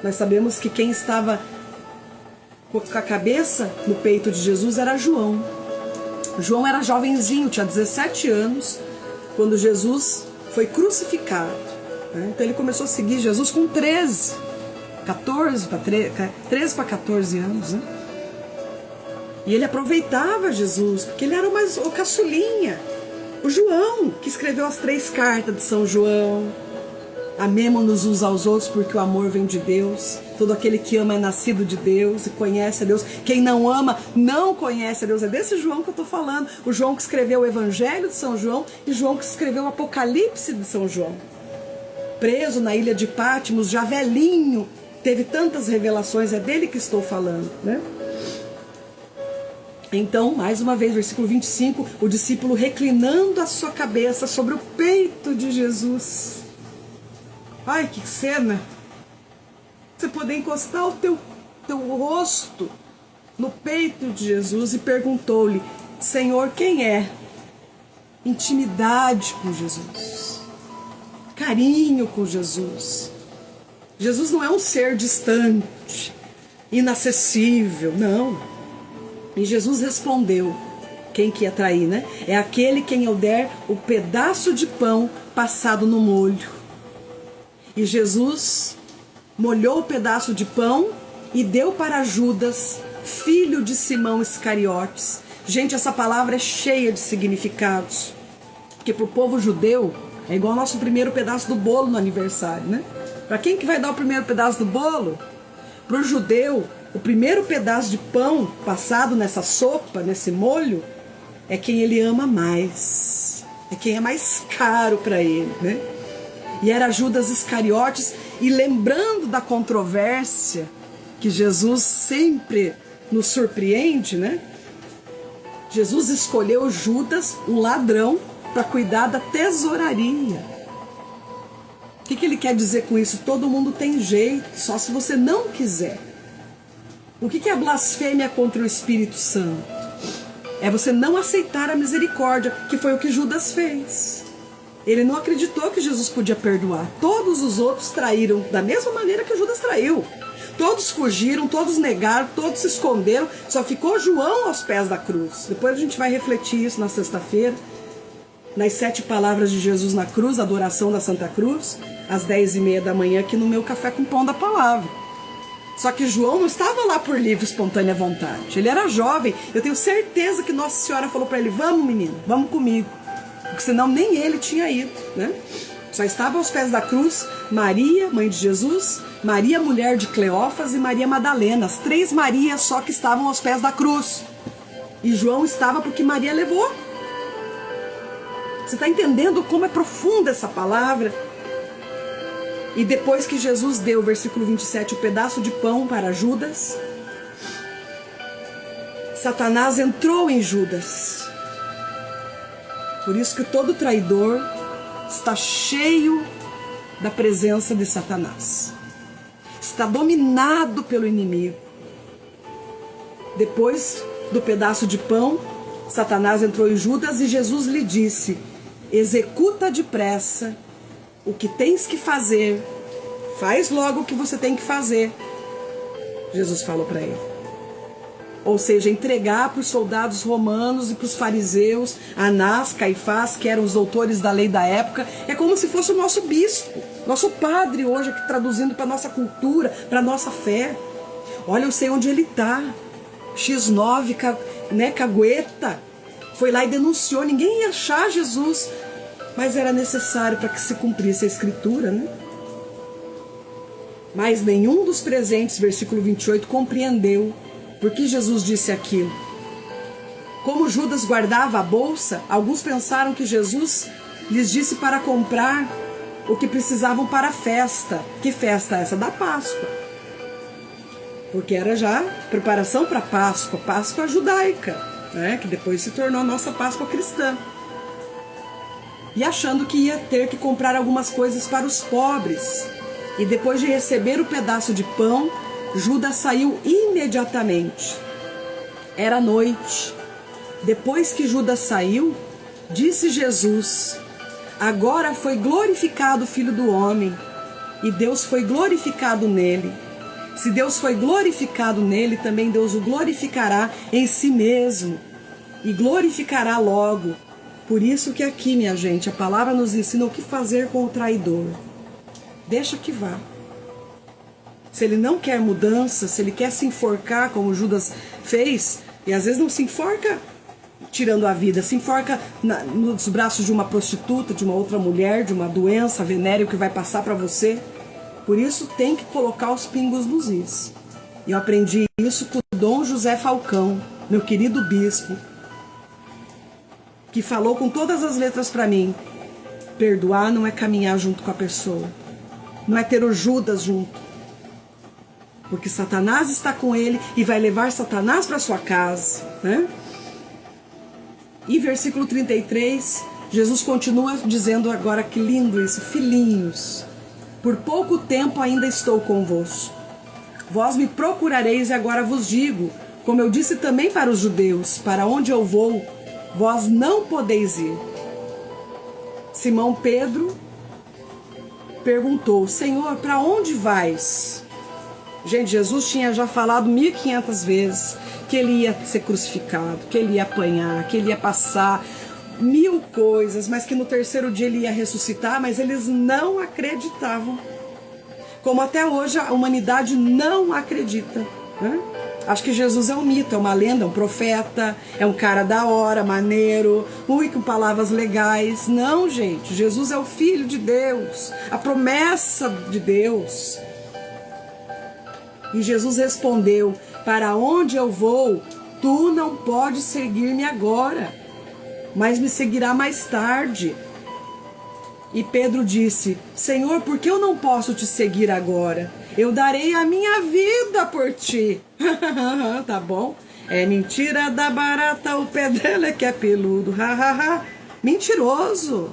Nós sabemos que quem estava com a cabeça no peito de Jesus era João. João era jovenzinho, tinha 17 anos, quando Jesus foi crucificado. Então ele começou a seguir Jesus com 13 para 14 anos, né? E ele aproveitava Jesus, porque ele era o caçulinha. O João, que escreveu as 3 cartas de São João. Amemo-nos uns aos outros, porque o amor vem de Deus. Todo aquele que ama é nascido de Deus e conhece a Deus. Quem não ama, não conhece a Deus. É desse João que eu estou falando. O João que escreveu o Evangelho de São João e João que escreveu o Apocalipse de São João. Preso na ilha de Patmos, já velhinho, teve tantas revelações, é dele que estou falando, né? Então, mais uma vez, versículo 25, o discípulo reclinando a sua cabeça sobre o peito de Jesus. Ai, que cena! Você poder encostar o teu rosto no peito de Jesus e perguntou-lhe, Senhor, quem é? Intimidade com Jesus. Carinho com Jesus. Jesus não é um ser distante, inacessível, não. E Jesus respondeu, quem que ia trair, né? É aquele quem eu der o pedaço de pão passado no molho. E Jesus molhou o pedaço de pão e deu para Judas, filho de Simão Iscariotes. Gente, essa palavra é cheia de significados. Porque para o povo judeu é igual ao nosso primeiro pedaço do bolo no aniversário, né? Para quem que vai dar o primeiro pedaço do bolo? Para o judeu, o primeiro pedaço de pão passado nessa sopa, nesse molho, é quem ele ama mais. É quem é mais caro para ele, né? E era Judas Iscariotes, e lembrando da controvérsia que Jesus sempre nos surpreende, né? Jesus escolheu Judas, um ladrão, para cuidar da tesouraria. O que ele quer dizer com isso? Todo mundo tem jeito, só se você não quiser. O que é a blasfêmia contra o Espírito Santo? É você não aceitar a misericórdia, que foi o que Judas fez. Ele não acreditou que Jesus podia perdoar. Todos os outros traíram da mesma maneira que Judas traiu. Todos fugiram, todos negaram, todos se esconderam. Só ficou João aos pés da cruz. Depois a gente vai refletir isso na sexta-feira. Nas 7 palavras de Jesus na cruz, a adoração da Santa Cruz, às 10h30 da manhã, aqui no meu Café com Pão da Palavra. Só que João não estava lá por livre, espontânea vontade. Ele era jovem. Eu tenho certeza que Nossa Senhora falou para ele, vamos menino, vamos comigo. Porque senão nem ele tinha ido, né? Só estava aos pés da cruz Maria, mãe de Jesus, Maria, mulher de Cleófas, e Maria Madalena. As 3 Marias só que estavam aos pés da cruz. E João estava porque Maria levou. Você está entendendo como é profunda essa palavra? E depois que Jesus deu, versículo 27, o pedaço de pão para Judas, Satanás entrou em Judas. Por isso que todo traidor está cheio da presença de Satanás. Está dominado pelo inimigo. Depois do pedaço de pão, Satanás entrou em Judas e Jesus lhe disse, executa depressa o que tens que fazer. Faz logo o que você tem que fazer. Jesus falou para ele. Ou seja, entregar para os soldados romanos e para os fariseus, Anás, Caifás, que eram os doutores da lei da época, é como se fosse o nosso bispo, nosso padre hoje, aqui traduzindo para a nossa cultura, para a nossa fé. Olha, eu sei onde ele está. X9, cagueta, foi lá e denunciou, ninguém ia achar Jesus, mas era necessário para que se cumprisse a escritura, né? Mas nenhum dos presentes, versículo 28, compreendeu Por que Jesus disse aquilo? Como Judas guardava a bolsa, alguns pensaram que Jesus lhes disse para comprar o que precisavam para a festa. Que festa é essa? Da Páscoa. Porque era já preparação para a Páscoa, Páscoa judaica, né? Que depois se tornou a nossa Páscoa cristã. E achando que ia ter que comprar algumas coisas para os pobres. E depois de receber o pedaço de pão, Judas saiu imediatamente. Era noite. Depois que Judas saiu, disse Jesus: agora foi glorificado o Filho do Homem, e Deus foi glorificado nele. Se Deus foi glorificado nele, também Deus o glorificará em si mesmo, e glorificará logo. Por isso que aqui, minha gente, a palavra nos ensina o que fazer com o traidor. Deixa que vá. Se ele não quer mudança, se ele quer se enforcar, como Judas fez, e às vezes não se enforca tirando a vida, se enforca nos braços de uma prostituta, de uma outra mulher, de uma doença venérea que vai passar para você. Por isso tem que colocar os pingos nos is. Eu aprendi isso com o Dom José Falcão, meu querido bispo, que falou com todas as letras para mim: perdoar não é caminhar junto com a pessoa, não é ter o Judas junto, porque Satanás está com ele e vai levar Satanás para sua casa, né? E versículo 33, Jesus continua dizendo agora, que lindo isso: filhinhos, por pouco tempo ainda estou convosco. Vós me procurareis e agora vos digo, como eu disse também para os judeus: para onde eu vou, vós não podeis ir. Simão Pedro perguntou: Senhor, para onde vais? Gente, Jesus tinha já falado 1500 vezes que ele ia ser crucificado, que ele ia apanhar, que ele ia passar 1000 coisas, mas que no terceiro dia ele ia ressuscitar, mas eles não acreditavam. Como até hoje a humanidade não acredita, né? Acho que Jesus é um mito, é uma lenda, é um profeta, é um cara da hora, maneiro, com palavras legais. Não, gente, Jesus é o Filho de Deus, a promessa de Deus. E Jesus respondeu: para onde eu vou, tu não podes seguir-me agora, mas me seguirá mais tarde. E Pedro disse: Senhor, por que eu não posso te seguir agora? Eu darei a minha vida por ti. Tá bom? É mentira da barata, o pé dela é que é peludo. Mentiroso.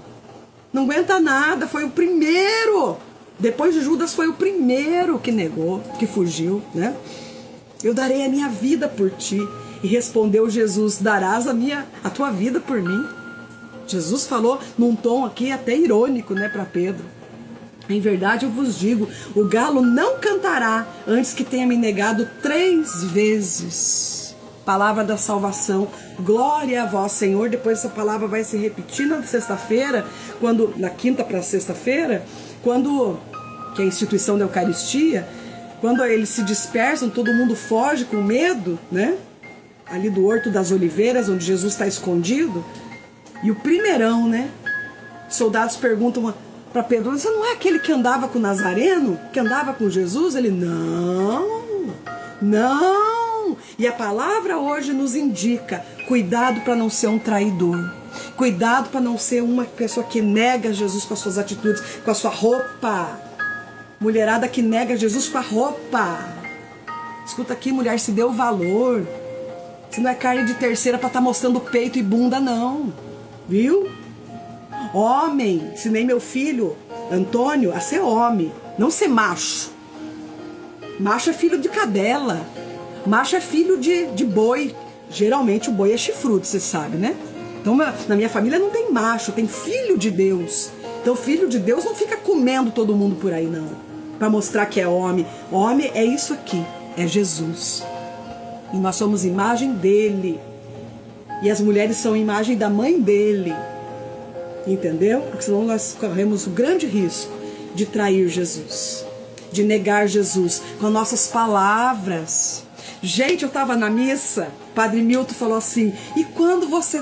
Não aguenta nada, foi o primeiro. Depois de Judas foi o primeiro que negou, que fugiu, né? Eu darei a minha vida por ti. E respondeu Jesus: darás a tua vida por mim? Jesus falou num tom aqui até irônico, né, para Pedro. Em verdade eu vos digo, o galo não cantará antes que tenha me negado 3 vezes. Palavra da salvação. Glória a vós, Senhor. Depois essa palavra vai se repetir na sexta-feira, na quinta para sexta-feira, que é a instituição da Eucaristia, quando eles se dispersam, todo mundo foge com medo, né? Ali do Horto das Oliveiras, onde Jesus está escondido. E o primeirão, né? Soldados perguntam para Pedro: você não é aquele que andava com o Nazareno? Que andava com Jesus? Ele: não. E a palavra hoje nos indica: cuidado para não ser um traidor. Cuidado para não ser uma pessoa que nega Jesus com as suas atitudes, com a sua roupa. Mulherada que nega Jesus com a roupa. Escuta aqui, mulher, se dê o valor. Você não é carne de terceira para estar mostrando peito e bunda, não. Viu? Homem, ensinei meu filho Antônio a ser homem, não ser macho. Macho é filho de cadela. Macho é filho de boi. Geralmente o boi é chifrudo, você sabe, né? Então na minha família não tem macho, tem filho de Deus. Então filho de Deus não fica comendo todo mundo por aí, não, para mostrar que é homem. Homem é isso aqui, é Jesus. E nós somos imagem dele. E as mulheres são imagem da mãe dele. Entendeu? Porque senão nós corremos o grande risco de trair Jesus, de negar Jesus com nossas palavras. Gente, eu estava na missa, Padre Milton falou assim: e quando você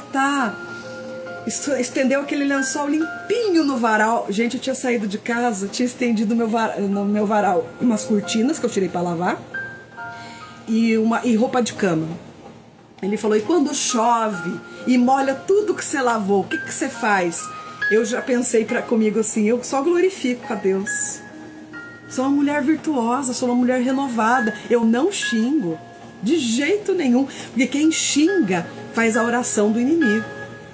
estendeu aquele lençol limpinho no varal? Gente, eu tinha saído de casa, tinha estendido no meu varal umas cortinas que eu tirei para lavar. e roupa de cama. Ele falou, e quando chove e molha tudo que você lavou, o que você faz? Eu já pensei comigo assim, eu só glorifico a Deus. Sou uma mulher virtuosa, sou uma mulher renovada. Eu não xingo, de jeito nenhum. Porque quem xinga faz a oração do inimigo.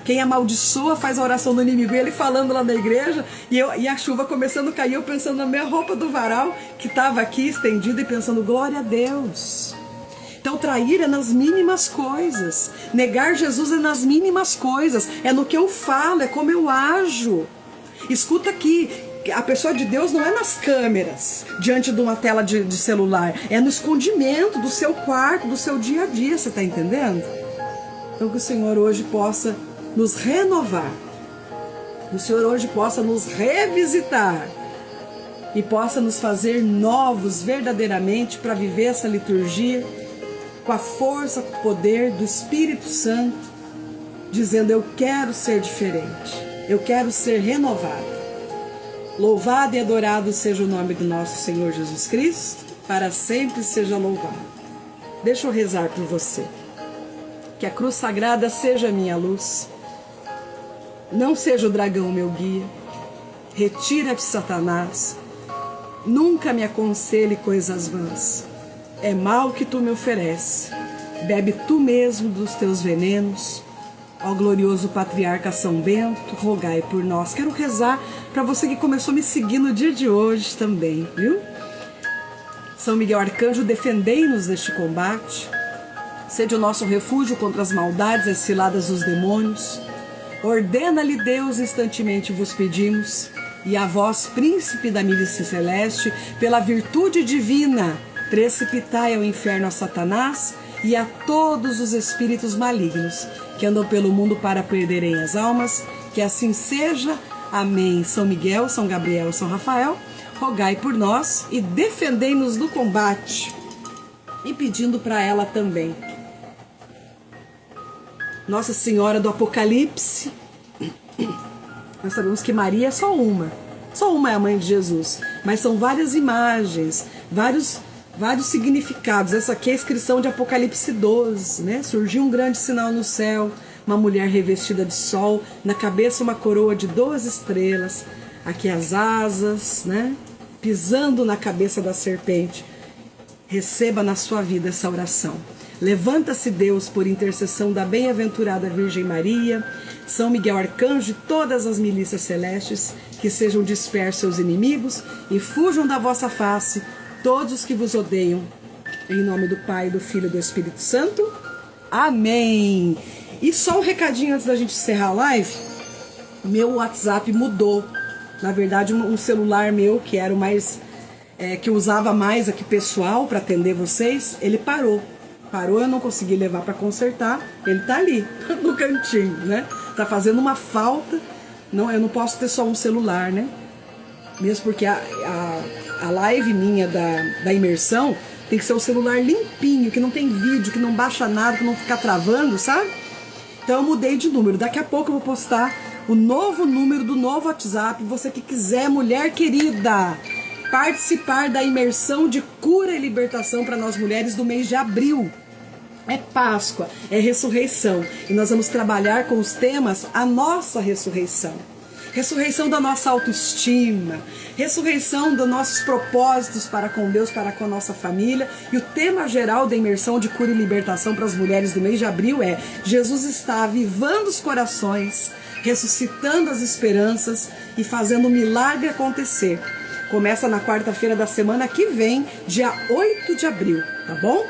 Quem amaldiçoa faz a oração do inimigo. E ele falando lá na igreja, e a chuva começando a cair, eu pensando na minha roupa do varal, que estava aqui estendida, e pensando, glória a Deus. Então trair é nas mínimas coisas. Negar Jesus é nas mínimas coisas. É no que eu falo, é como eu ajo. Escuta aqui, a pessoa de Deus não é nas câmeras, diante de uma tela de celular. É no escondimento do seu quarto, do seu dia a dia, você está entendendo? Então que o Senhor hoje possa nos renovar. Que o Senhor hoje possa nos revisitar. E possa nos fazer novos verdadeiramente para viver essa liturgia com a força, com o poder do Espírito Santo, dizendo, eu quero ser diferente, eu quero ser renovado. Louvado e adorado seja o nome do nosso Senhor Jesus Cristo, para sempre seja louvado. Deixa eu rezar por você. Que a cruz sagrada seja a minha luz, não seja o dragão meu guia. Retira-te, Satanás, nunca me aconselhe coisas vãs. É mal que tu me ofereces. Bebe tu mesmo dos teus venenos. Ó glorioso patriarca São Bento, rogai por nós. Quero rezar para você que começou a me seguir no dia de hoje também, viu? São Miguel Arcanjo, defendei-nos neste combate. Sede o nosso refúgio contra as maldades, as ciladas dos demônios. Ordena-lhe Deus, instantemente vos pedimos. E a vós, príncipe da milícia celeste, pela virtude divina, precipitai ao inferno a Satanás e a todos os espíritos malignos que andam pelo mundo para perderem as almas. Que assim seja. Amém. São Miguel, São Gabriel, São Rafael, rogai por nós e defendei-nos do combate. E pedindo para ela também. Nossa Senhora do Apocalipse. Nós sabemos que Maria é só uma. Só uma é a mãe de Jesus. Mas são várias imagens, vários significados. Essa aqui é a inscrição de Apocalipse 12, né? Surgiu um grande sinal no céu, uma mulher revestida de sol, na cabeça uma coroa de 12 estrelas, aqui as asas, né? Pisando na cabeça da serpente. Receba na sua vida essa oração. Levanta-se Deus por intercessão da bem-aventurada Virgem Maria, São Miguel Arcanjo e todas as milícias celestes, que sejam dispersos seus inimigos e fujam da vossa face todos os que vos odeiam. Em nome do Pai, do Filho e do Espírito Santo. Amém. E só um recadinho antes da gente encerrar a live. Meu WhatsApp mudou. Na verdade, um celular meu, que era o mais... que eu usava mais aqui pessoal para atender vocês, ele parou. Eu não consegui levar para consertar. Ele tá ali, no cantinho, né? Tá fazendo uma falta. Não, eu não posso ter só um celular, né? Mesmo porque a live minha da imersão tem que ser um celular limpinho, que não tem vídeo, que não baixa nada, que não fica travando, sabe? Então eu mudei de número. Daqui a pouco eu vou postar o novo número do novo WhatsApp. Você que quiser, mulher querida, participar da imersão de cura e libertação para nós mulheres do mês de abril. É Páscoa, é ressurreição. E nós vamos trabalhar com os temas a nossa ressurreição. Ressurreição da nossa autoestima, ressurreição dos nossos propósitos para com Deus, para com a nossa família. E o tema geral da imersão de cura e libertação para as mulheres do mês de abril é: Jesus está avivando os corações, ressuscitando as esperanças e fazendo o milagre acontecer. Começa na quarta-feira da semana que vem, dia 8 de abril, tá bom?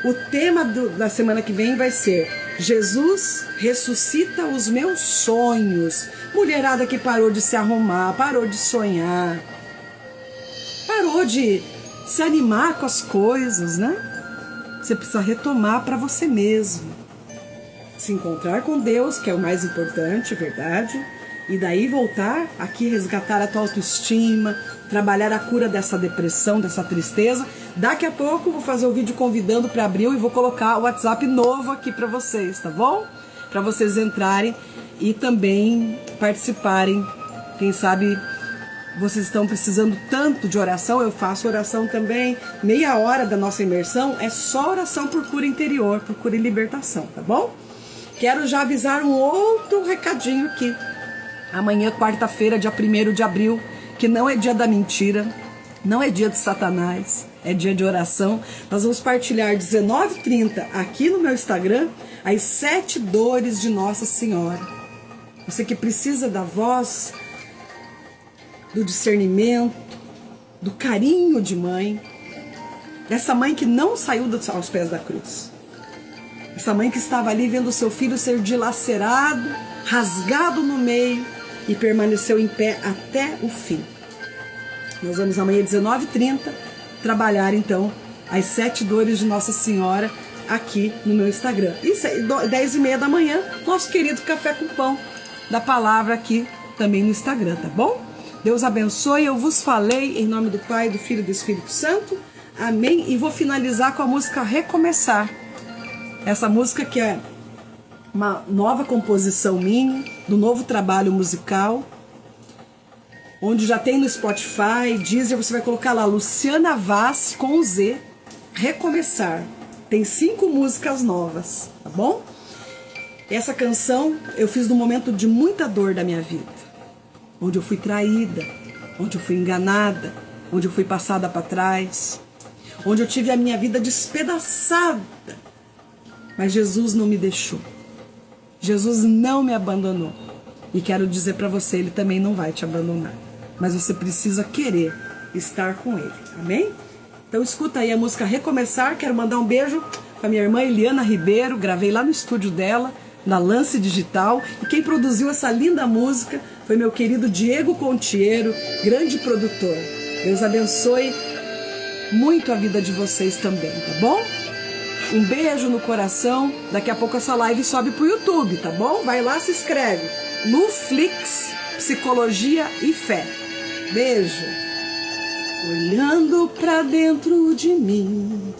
O tema da semana que vem vai ser: Jesus ressuscita os meus sonhos. Mulherada que parou de se arrumar, parou de sonhar, parou de se animar com as coisas, né? Você precisa retomar para você mesmo. Se encontrar com Deus, que é o mais importante, é verdade. E daí voltar aqui, resgatar a tua autoestima, trabalhar a cura dessa depressão, dessa tristeza. Daqui a pouco eu vou fazer o vídeo convidando para abril e vou colocar o WhatsApp novo aqui para vocês, tá bom? Para vocês entrarem e também participarem, quem sabe vocês estão precisando tanto de oração, eu faço oração também. Meia hora da nossa imersão é só oração por cura interior, por cura e libertação, tá bom? Quero já avisar um outro recadinho aqui. Amanhã, quarta-feira, dia 1º de abril, que não é dia da mentira, não é dia de Satanás, é dia de oração. Nós vamos partilhar 19h30 aqui no meu Instagram as 7 dores de Nossa Senhora. Você que precisa da voz, do discernimento, do carinho de mãe, dessa mãe que não saiu aos pés da cruz. Essa mãe que estava ali vendo seu filho ser dilacerado, rasgado no meio e permaneceu em pé até o fim. Nós vamos amanhã, 19h30, trabalhar então as 7 dores de Nossa Senhora aqui no meu Instagram. E 10h30 da manhã, nosso querido Café com Pão da Palavra aqui também no Instagram, tá bom? Deus abençoe, eu vos falei em nome do Pai, do Filho e do Espírito Santo. Amém. E vou finalizar com a música Recomeçar. Essa música que é uma nova composição minha, do novo trabalho musical, onde já tem no Spotify, Deezer, você vai colocar lá Luciana Vaz com Z, Recomeçar. Tem 5 músicas novas, tá bom? Essa canção eu fiz num momento de muita dor da minha vida, onde eu fui traída, onde eu fui enganada, onde eu fui passada para trás, onde eu tive a minha vida despedaçada. Mas Jesus não me deixou. Jesus não me abandonou. E quero dizer para você, Ele também não vai te abandonar. Mas você precisa querer estar com Ele. Amém? Então escuta aí a música Recomeçar. Quero mandar um beijo para minha irmã Eliana Ribeiro. Gravei lá no estúdio dela, na Lance Digital. E quem produziu essa linda música foi meu querido Diego Contiero, grande produtor. Deus abençoe muito a vida de vocês também, tá bom? Um beijo no coração. Daqui a pouco essa live sobe pro YouTube, tá bom? Vai lá, se inscreve. Luflix, Psicologia e Fé. Beijo. Olhando pra dentro de mim,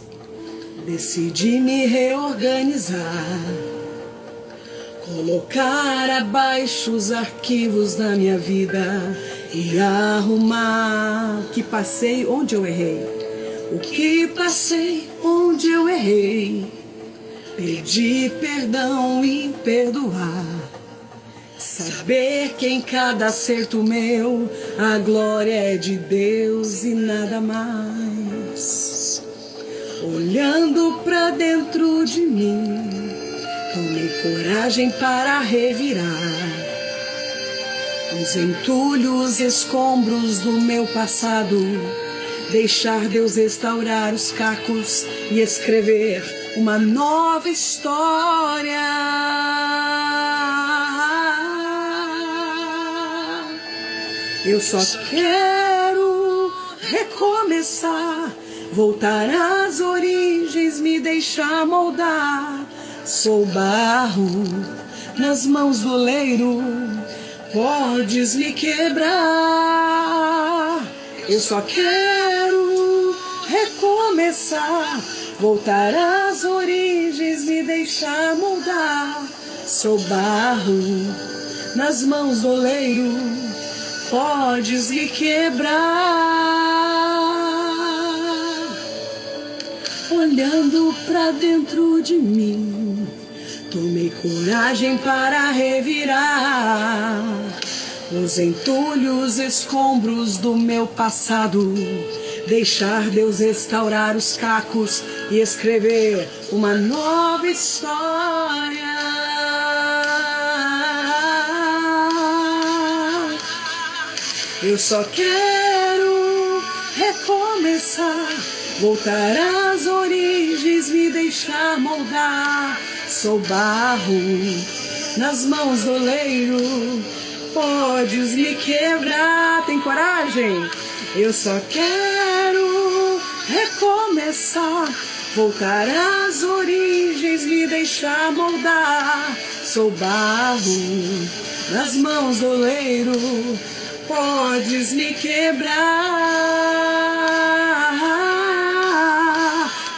decidi me reorganizar, colocar abaixo os arquivos da minha vida e arrumar o que passei onde eu errei. O que passei onde eu errei, pedir perdão e perdoar, saber que em cada acerto meu a glória é de Deus e nada mais. Olhando pra dentro de mim, tomei coragem para revirar os entulhos, escombros do meu passado, deixar Deus restaurar os cacos e escrever uma nova história. Eu só quero recomeçar, voltar às origens, me deixar moldar. Sou barro nas mãos do oleiro, podes me quebrar. Eu só quero recomeçar, voltar às origens, me deixar moldar. Sou barro nas mãos do oleiro, podes me quebrar. Olhando pra dentro de mim, tomei coragem para revirar os entulhos, escombros do meu passado, deixar Deus restaurar os cacos e escrever uma nova história. Eu só quero recomeçar, voltar às origens, me deixar moldar. Sou barro nas mãos do oleiro, podes me quebrar. Tem coragem? Eu só quero recomeçar, voltar às origens, me deixar moldar. Sou barro nas mãos do oleiro, podes me quebrar.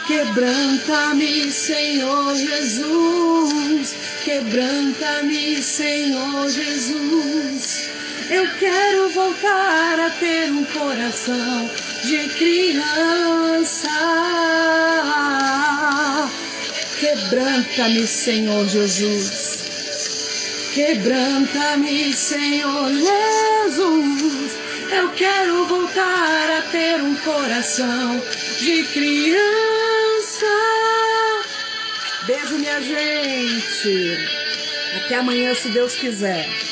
Quebranta-me, Senhor Jesus. Quebranta-me, Senhor Jesus. Eu quero voltar a ter um coração de criança. Quebranta-me, Senhor Jesus. Quebranta-me, Senhor Jesus. Eu quero voltar a ter um coração de criança. Beijo, minha gente. Até amanhã, se Deus quiser.